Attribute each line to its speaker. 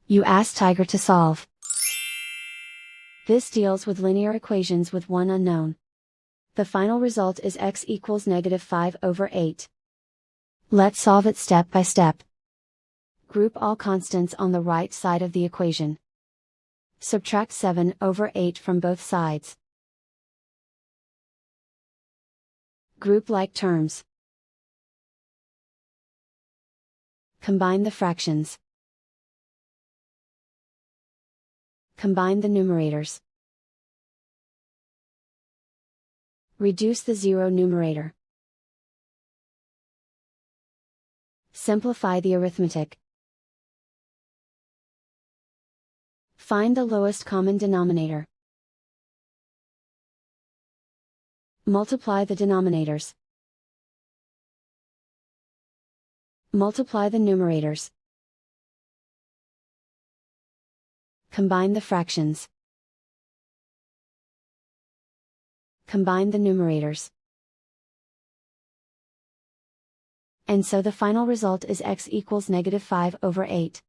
Speaker 1: You ask Tiger to solve. This deals with linear equations with one unknown. The final result is x equals -5/8. Let's solve it step by step. Group all constants on the right side of the equation. Subtract 7/8 from both sides. Group like terms. Combine the fractions. Combine the numerators. Reduce the zero numerator. Simplify the arithmetic. Find the lowest common denominator. Multiply the denominators. Multiply the numerators. Combine the fractions. Combine the numerators. And so the final result is x equals -5/8.